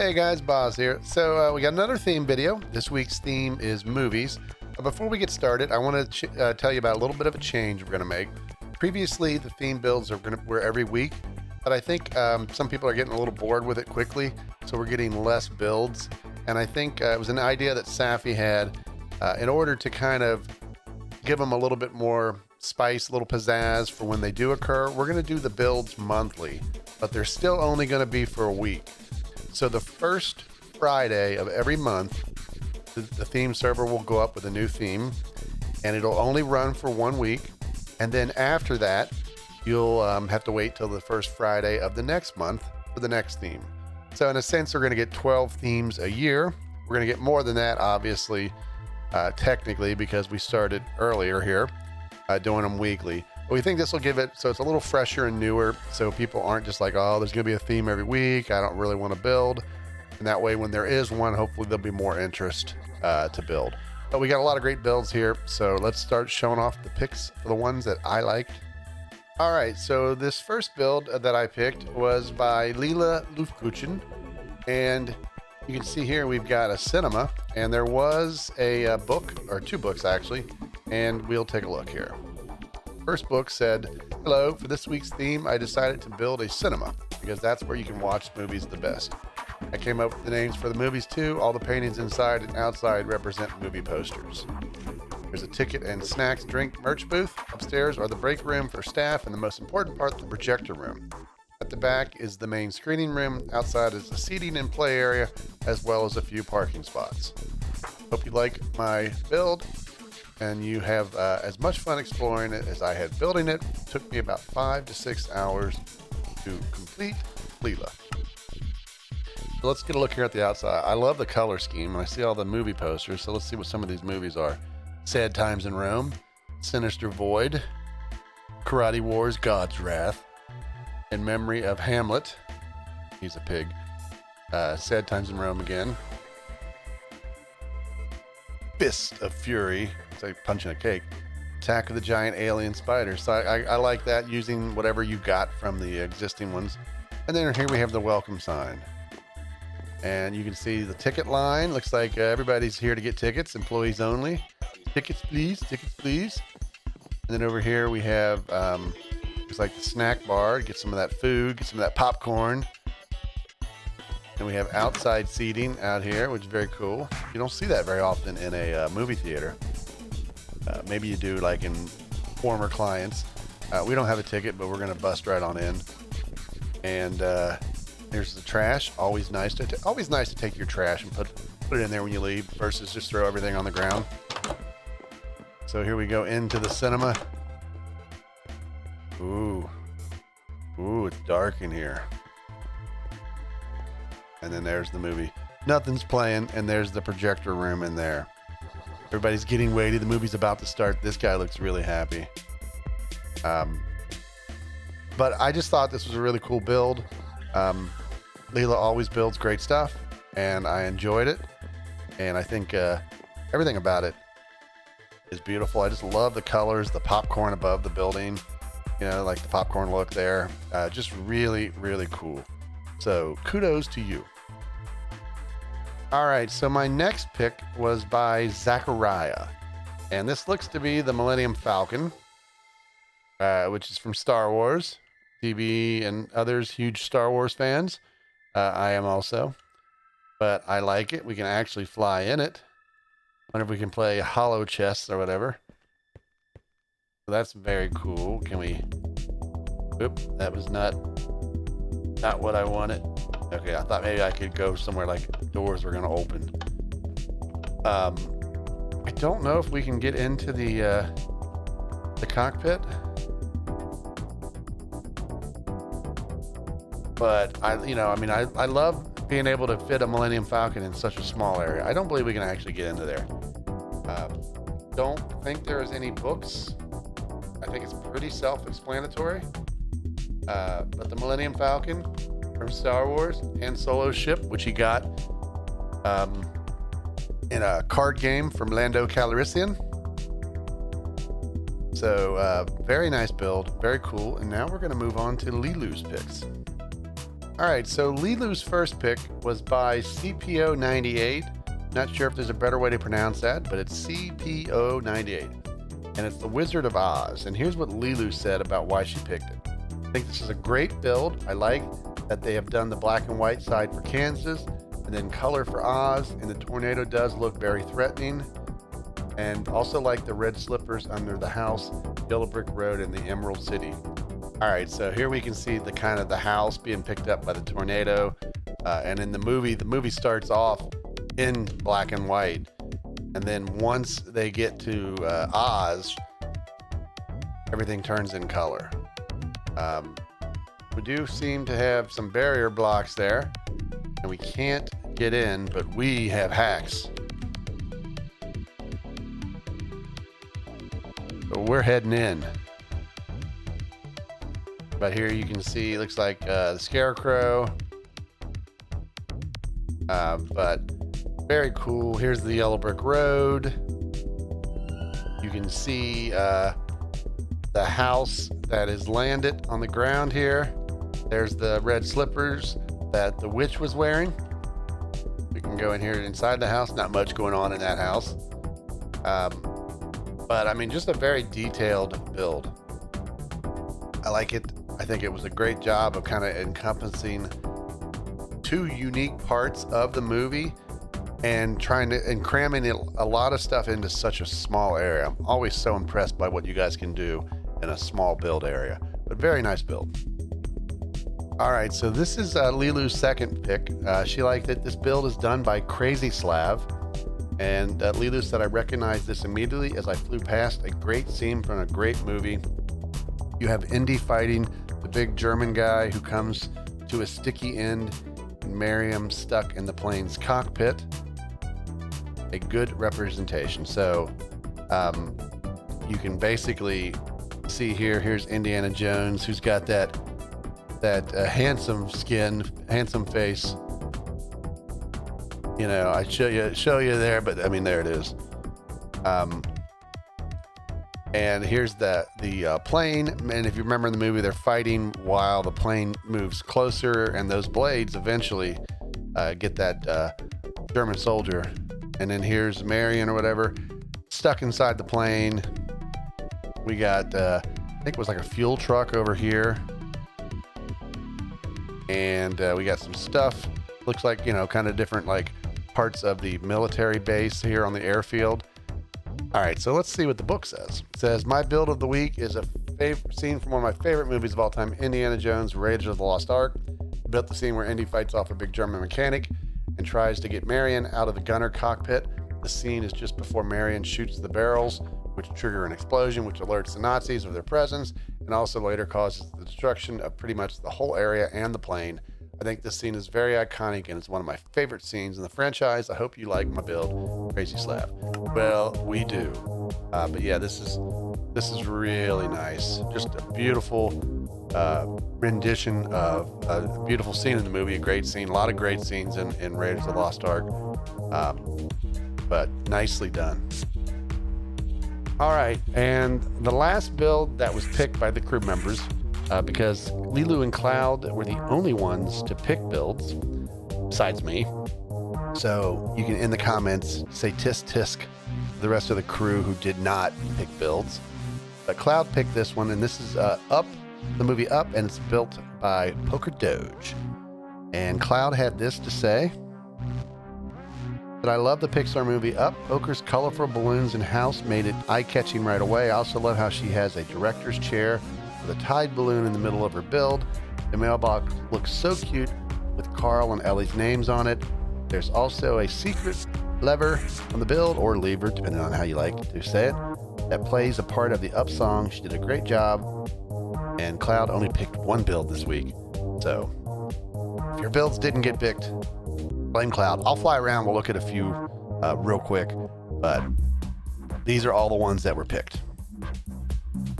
Hey guys, Boz here. So we got another theme video. This week's theme is movies. Before we get started, I want to tell you about a little bit of a change we're going to make. Previously, the theme builds were every week, but I think some people are getting a little bored with it quickly, so we're getting less builds. And I think it was an idea that Safi had in order to kind of give them a little bit more spice, a little pizzazz for when they do occur. We're going to do the builds monthly, but they're still only going to be for a week. So the first Friday of every month, the theme server will go up with a new theme, and it'll only run for 1 week. And then after that, you'll have to wait till the first Friday of the next month for the next theme. So in a sense, we're going to get 12 themes a year. We're going to get more than that, obviously, technically, because we started earlier here, doing them weekly. But we think this will give it so it's a little fresher and newer, so people aren't just like, oh, there's going to be a theme every week, I don't really want to build. And that way, when there is one, hopefully there'll be more interest to build. But we got a lot of great builds here, so let's start showing off the picks for the ones that I liked. All right, so this first build that I picked was by lilaluftkuchen, and you can see here we've got a cinema, and there was a book, or two books actually, and we'll take a look here. First book said, hello, for this week's theme, I decided to build a cinema because that's where you can watch movies the best. I came up with the names for the movies too. All the paintings inside and outside represent movie posters. There's a ticket and snacks drink merch booth. Upstairs are the break room for staff, and the most important part, the projector room. At the back is the main screening room. Outside is the seating and play area, as well as a few parking spots. Hope you like my build, and you have as much fun exploring it as I had building it. It took me about 5 to 6 hours to complete Leela. So let's get a look here at the outside. I love the color scheme, and I see all the movie posters, so let's see what some of these movies are. Sad Times in Rome, Sinister Void, Karate Wars, God's Wrath, In Memory of Hamlet, he's a pig, Sad Times in Rome again, Fist of Fury, it's like punching a cake, Attack of the Giant Alien Spiders. So I like that, using whatever you got from the existing ones. And then here we have the welcome sign. And you can see the ticket line. Looks like everybody's here to get tickets, employees only. Tickets, please. Tickets, please. And then over here we have, looks like the snack bar. Get some of that food, get some of that popcorn. And we have outside seating out here, which is very cool. You don't see that very often in a movie theater. Maybe you do, like in former clients. We don't have a ticket, but we're going to bust right on in. And there's the trash. Always nice to take your trash and put it in there when you leave, versus just throw everything on the ground. So here we go into the cinema. Ooh, it's dark in here. And then there's the movie. Nothing's playing, and there's the projector room in there. Everybody's getting weighty. The movie's about to start. This guy looks really happy. But I just thought this was a really cool build. Leela always builds great stuff, and I enjoyed it. And I think everything about it is beautiful. I just love the colors, the popcorn above the building, like the popcorn look there. Just really, really cool. So kudos to you. All right, so my next pick was by Zachariah, and this looks to be the Millennium Falcon, which is from Star Wars. TV and others, huge Star Wars fans. I am also, but I like it. We can actually fly in it. Wonder if we can play hollow chess or whatever. So that's very cool. Can we? Oop, that was not what I wanted. Okay, I thought maybe I could go somewhere like doors were gonna open. I don't know if we can get into the cockpit. But I love being able to fit a Millennium Falcon in such a small area. I don't believe we can actually get into there. Don't think there's any books. I think it's pretty self-explanatory. But the Millennium Falcon from Star Wars, Han Solo's ship, which he got in a card game from Lando Calrissian. So very nice build, very cool. And now we're going to move on to Lilu's picks. All right, so Lilu's first pick was by CPO98. Not sure if there's a better way to pronounce that, but it's CPO98. And it's the Wizard of Oz. And here's what Lilu said about why she picked it. I think this is a great build. I like that they have done the black and white side for Kansas and then color for Oz. And the tornado does look very threatening. And also like the red slippers under the house, Yellow Brick Road, and the Emerald City. All right, so here we can see the kind of the house being picked up by the tornado. And in the movie starts off in black and white. And then once they get to Oz, everything turns in color. We do seem to have some barrier blocks there, and we can't get in, but we have hacks. So we're heading in. But here you can see, looks like the Scarecrow. But very cool. Here's the Yellow Brick Road. You can see the house that is landed on the ground here. There's the red slippers that the witch was wearing. We can go in here inside the house. Not much going on in that house. But I mean, just a very detailed build. I like it. I think it was a great job of kind of encompassing two unique parts of the movie and cramming a lot of stuff into such a small area. I'm always so impressed by what you guys can do in a small build area, but very nice build. All right, so this is Lilu's second pick. She liked it. This build is done by crazyslav, and Lilu said, I recognized this immediately as I flew past a great scene from a great movie. You have Indy fighting the big German guy who comes to a sticky end, and Miriam stuck in the plane's cockpit. A good representation. So you can basically see here's Indiana Jones, who's got that handsome skin, handsome face. You know, I show you there, but I mean, there it is. And here's the plane. And if you remember in the movie, they're fighting while the plane moves closer, and those blades eventually get that German soldier. And then here's Marion or whatever stuck inside the plane. We got, I think it was like a fuel truck over here. And we got some stuff. Looks like, you know, kind of different like parts of the military base here on the airfield. All right, so let's see what the book says. It says, my build of the week is a scene from one of my favorite movies of all time, Indiana Jones, Raiders of the Lost Ark. I built the scene where Indy fights off a big German mechanic and tries to get Marion out of the gunner cockpit. The scene is just before Marion shoots the barrels, which trigger an explosion, which alerts the Nazis of their presence, and also later causes the destruction of pretty much the whole area and the plane. I think this scene is very iconic, and it's one of my favorite scenes in the franchise. I hope you like my build, crazyslav. Well, we do. But yeah, this is really nice. Just a beautiful rendition of a beautiful scene in the movie. A great scene. A lot of great scenes in Raiders of the Lost Ark. But nicely done. All right, and the last build that was picked by the crew members, because Lilu and Cloud were the only ones to pick builds besides me. So you can, in the comments, say tisk tisk the rest of the crew who did not pick builds. But Cloud picked this one, and this is Up, the movie Up, and it's built by Pokerdoge. And Cloud had this to say: that I love the Pixar movie Up. Poker's colorful balloons and house made it eye-catching right away. I also love how she has a director's chair with a Tide balloon in the middle of her build. The mailbox looks so cute with Carl and Ellie's names on it. There's also a secret lever on the build, or lever, depending on how you like to say it, that plays a part of the Up song. She did a great job, and Cloud only picked one build this week. So if your builds didn't get picked, blame Cloud. I'll fly around. We'll look at a few real quick, but these are all the ones that were picked.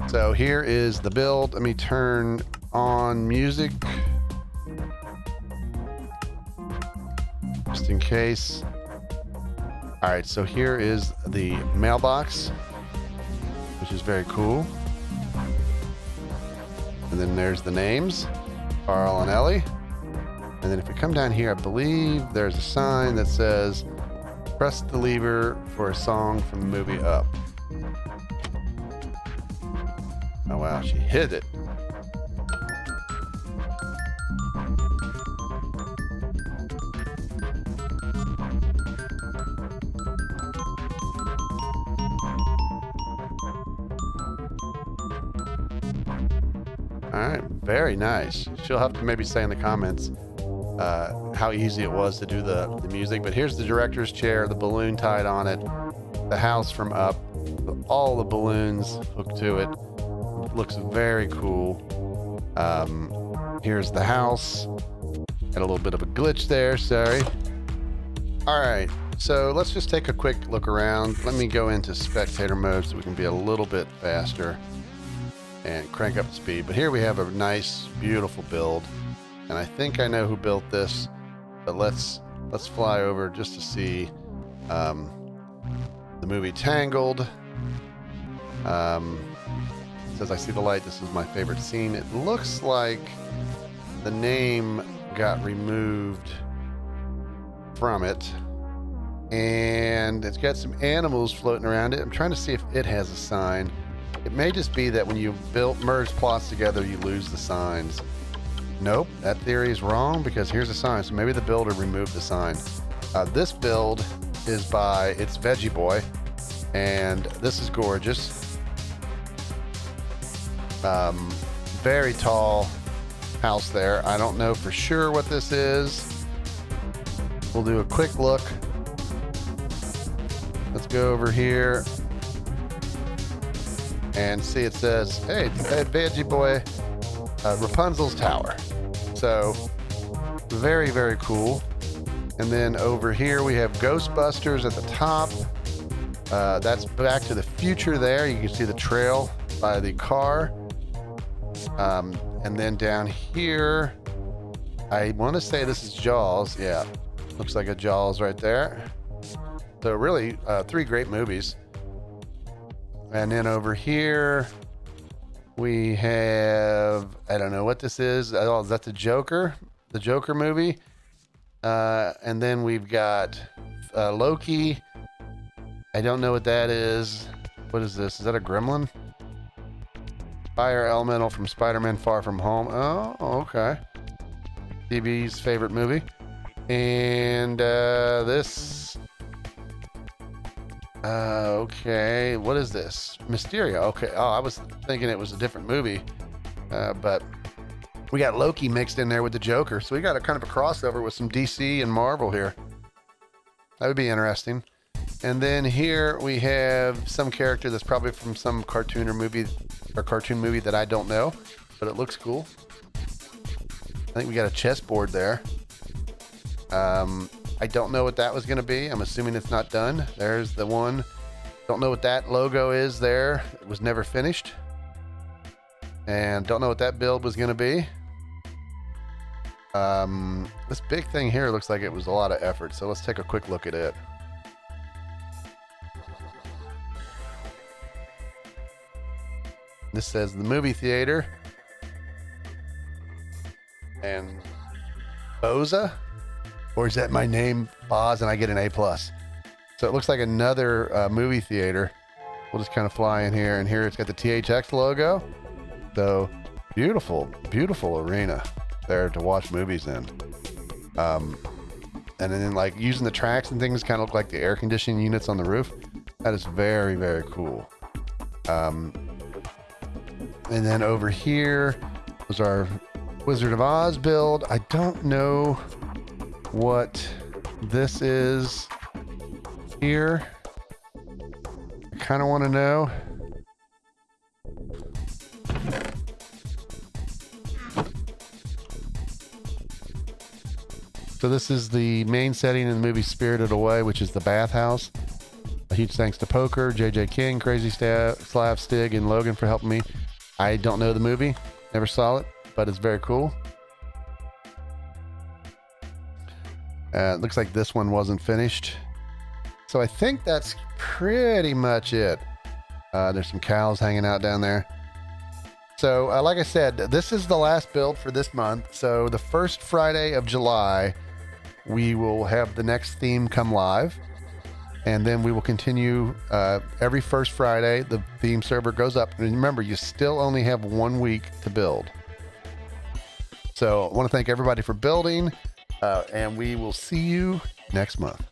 So here is the build. Let me turn on music just in case. All right, so here is the mailbox, which is very cool. And then there's the names, Carl and Ellie. And then if we come down here, I believe there's a sign that says, press the lever for a song from the movie Up. Oh wow, she hit it. All right, very nice. She'll have to maybe say in the comments how easy it was to do the music. But here's the director's chair, the balloon tied on it, the house from Up, all the balloons hooked to it. It looks very cool. Here's the house. Had a little bit of a glitch there, sorry. All right, so let's just take a quick look around. Let me go into spectator mode so we can be a little bit faster and crank up the speed. But here we have a nice, beautiful build. And I think I know who built this, but let's fly over just to see the movie Tangled. It says, I see the light. This is my favorite scene. It looks like the name got removed from it. And it's got some animals floating around it. I'm trying to see if it has a sign. It may just be that when you merge plots together, you lose the signs. Nope, that theory is wrong because here's a sign. So maybe the builder removed the sign. This build is by It's Veggie Boy, and this is gorgeous. Very tall house there. I don't know for sure what this is. We'll do a quick look. Let's go over here and see. It says, hey, Veggie Boy, Rapunzel's Tower. So very, very cool. And then over here we have Ghostbusters at the top. That's Back to the Future there. You can see the trail by the car. And then down here, I want to say this is Jaws. Yeah, looks like a Jaws right there. So really, 3 great movies. And then over here, we have, I don't know what this is. Oh, is that the Joker? The Joker movie. And then we've got Loki. I don't know what that is. What is this? Is that a gremlin? Fire Elemental from Spider-Man Far From Home. Oh, okay. DB's favorite movie. And this... okay, what is this? Mysterio. Okay. Oh, I was thinking it was a different movie. But we got Loki mixed in there with the Joker. So we got a kind of a crossover with some DC and Marvel here. That would be interesting. And then here we have some character that's probably from some cartoon movie that I don't know, but it looks cool. I think we got a chessboard there. I don't know what that was going to be. I'm assuming it's not done. There's the one. Don't know what that logo is there. It was never finished. And don't know what that build was going to be. This big thing here looks like it was a lot of effort. So let's take a quick look at it. This says the movie theater. And Boza? Or is that my name, Boz, and I get an A+? So it looks like another movie theater. We'll just kind of fly in here, and here it's got the THX logo. So beautiful, beautiful arena there to watch movies in. And then like using the tracks and things kind of look like the air conditioning units on the roof. That is very, very cool. And then over here was our Wizard of Oz build. I don't know what this is here. I kind of want to know. So this is the main setting in the movie Spirited Away, which is the bathhouse. A huge thanks to Poker, JJ King, crazyslav, Stig, and Logan for helping me. I don't know the movie, never saw it, but it's very cool. It looks like this one wasn't finished. So I think that's pretty much it. There's some cows hanging out down there. So, like I said, this is the last build for this month. So the first Friday of July, we will have the next theme come live. And then we will continue every first Friday. The theme server goes up. And remember, you still only have 1 week to build. So I want to thank everybody for building. And we will see you next month.